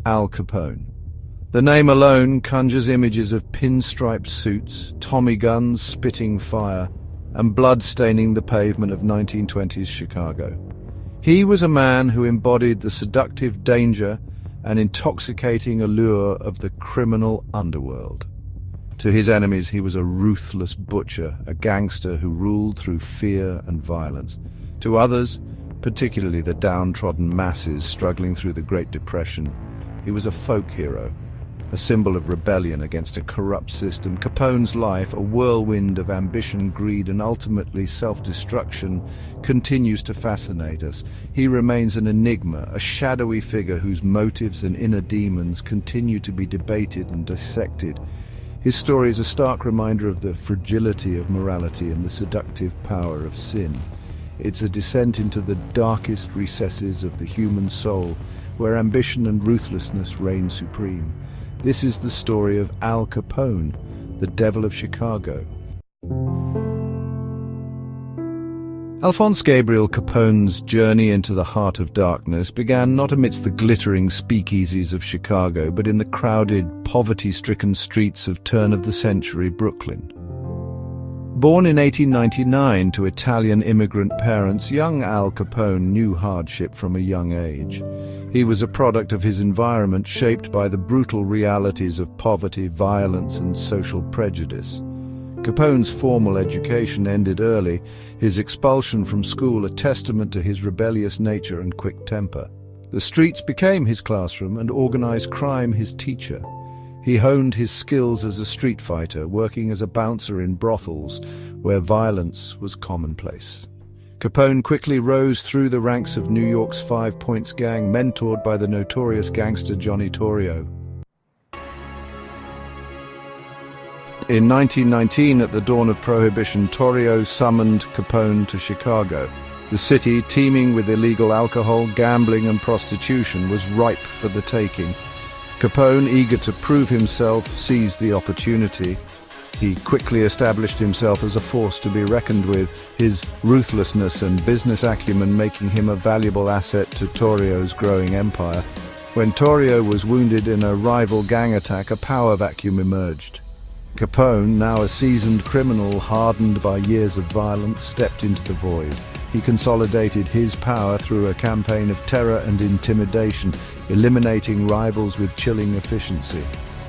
Al Capone. The name alone conjures images of pinstriped suits, Tommy guns spitting fire, and blood staining the pavement of 1920s Chicago. He was a man who embodied the seductive danger and intoxicating allure of the criminal underworld. To his enemies, he was a ruthless butcher, a gangster who ruled through fear and violence. To others, particularly the downtrodden masses struggling through the Great Depression, he was a folk hero, a symbol of rebellion against a corrupt system. Capone's life, a whirlwind of ambition, greed, and ultimately self-destruction, continues to fascinate us. He remains an enigma, a shadowy figure whose motives and inner demons continue to be debated and dissected. His story is a stark reminder of the fragility of morality and the seductive power of sin. It's a descent into the darkest recesses of the human soul, where ambition and ruthlessness reign supreme. This is the story of Al Capone, the Devil of Chicago. Alphonse Gabriel Capone's journey into the heart of darkness began not amidst the glittering speakeasies of Chicago, but in the crowded, poverty-stricken streets of turn-of-the-century Brooklyn. Born in 1899 to Italian immigrant parents, young Al Capone knew hardship from a young age. He was a product of his environment, shaped by the brutal realities of poverty, violence, and social prejudice. Capone's formal education ended early, his expulsion from school a testament to his rebellious nature and quick temper. The streets became his classroom and organized crime his teacher. He honed his skills as a street fighter, working as a bouncer in brothels, where violence was commonplace. Capone quickly rose through the ranks of New York's Five Points gang, mentored by the notorious gangster Johnny Torrio. In 1919, at the dawn of Prohibition, Torrio summoned Capone to Chicago. The city, teeming with illegal alcohol, gambling, and prostitution, was ripe for the taking. Capone, eager to prove himself, seized the opportunity. He quickly established himself as a force to be reckoned with, his ruthlessness and business acumen making him a valuable asset to Torrio's growing empire. When Torrio was wounded in a rival gang attack, a power vacuum emerged. Capone, now a seasoned criminal hardened by years of violence, stepped into the void. He consolidated his power through a campaign of terror and intimidation, eliminating rivals with chilling efficiency.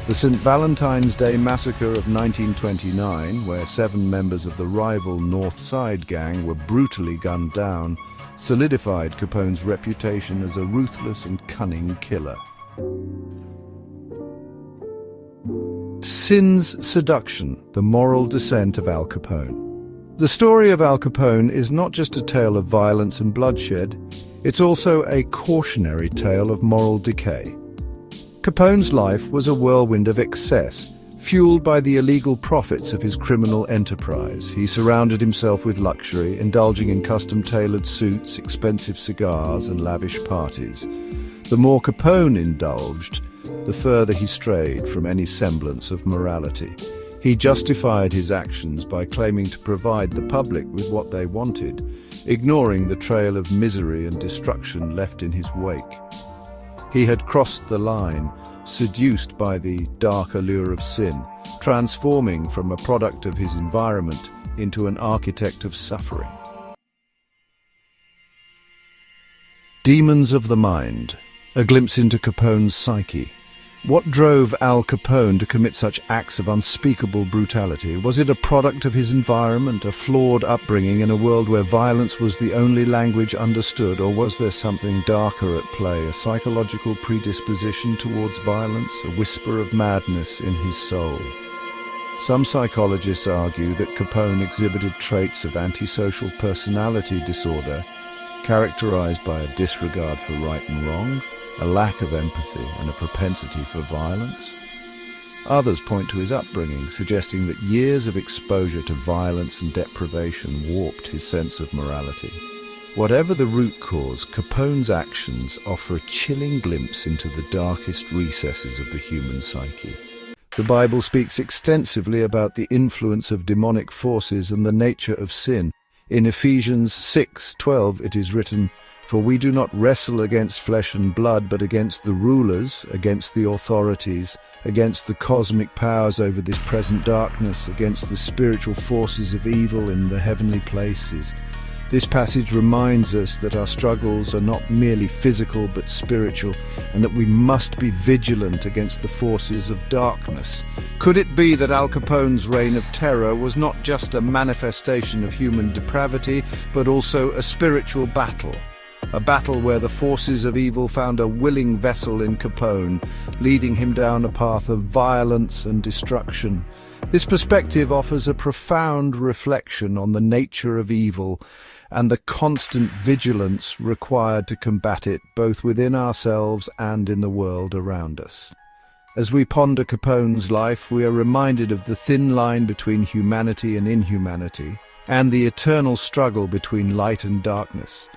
The St. Valentine's Day Massacre of 1929, where 7 members of the rival North Side gang were brutally gunned down, solidified Capone's reputation as a ruthless and cunning killer. Sin's seduction, the moral descent of Al Capone. The story of Al Capone is not just a tale of violence and bloodshed, it's also a cautionary tale of moral decay. Capone's life was a whirlwind of excess, fueled by the illegal profits of his criminal enterprise. He surrounded himself with luxury, indulging in custom-tailored suits, expensive cigars, and lavish parties. The more Capone indulged, the further he strayed from any semblance of morality. He justified his actions by claiming to provide the public with what they wanted, ignoring the trail of misery and destruction left in his wake. He had crossed the line, seduced by the dark allure of sin, transforming from a product of his environment into an architect of suffering. Demons of the Mind, a glimpse into Capone's psyche. What drove Al Capone to commit such acts of unspeakable brutality? Was it a product of his environment, a flawed upbringing in a world where violence was the only language understood, or was there something darker at play, a psychological predisposition towards violence, a whisper of madness in his soul? Some psychologists argue that Capone exhibited traits of antisocial personality disorder, characterized by a disregard for right and wrong, a lack of empathy, and a propensity for violence. Others point to his upbringing, suggesting that years of exposure to violence and deprivation warped his sense of morality. Whatever the root cause, Capone's actions offer a chilling glimpse into the darkest recesses of the human psyche. The Bible speaks extensively about the influence of demonic forces and the nature of sin. In Ephesians 6:12 it is written, For we do not wrestle against flesh and blood, but against the rulers, against the authorities, against the cosmic powers over this present darkness, against the spiritual forces of evil in the heavenly places. This passage reminds us that our struggles are not merely physical but spiritual, and that we must be vigilant against the forces of darkness. Could it be that Al Capone's reign of terror was not just a manifestation of human depravity, but also a spiritual battle? A battle where the forces of evil found a willing vessel in Capone, leading him down a path of violence and destruction. This perspective offers a profound reflection on the nature of evil and the constant vigilance required to combat it, both within ourselves and in the world around us. As we ponder Capone's life, we are reminded of the thin line between humanity and inhumanity, and the eternal struggle between light and darkness.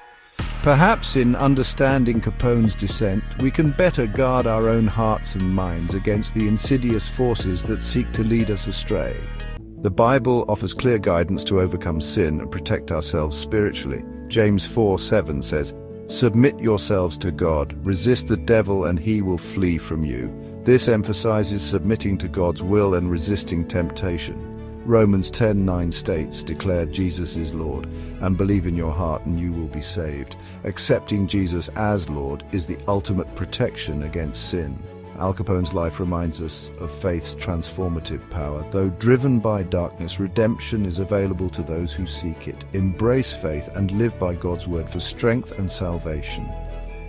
Perhaps in understanding Capone's descent, we can better guard our own hearts and minds against the insidious forces that seek to lead us astray. The Bible offers clear guidance to overcome sin and protect ourselves spiritually. James 4:7 says, "Submit yourselves to God, resist the devil and he will flee from you." This emphasizes submitting to God's will and resisting temptation. Romans 10:9 states, "Declare Jesus is Lord, and believe in your heart and you will be saved." Accepting Jesus as Lord is the ultimate protection against sin. Al Capone's life reminds us of faith's transformative power. Though driven by darkness, redemption is available to those who seek it. Embrace faith and live by God's word for strength and salvation.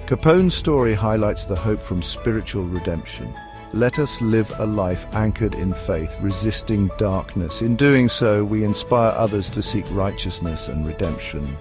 Capone's story highlights the hope from spiritual redemption. Let us live a life anchored in faith, resisting darkness. In doing so, we inspire others to seek righteousness and redemption.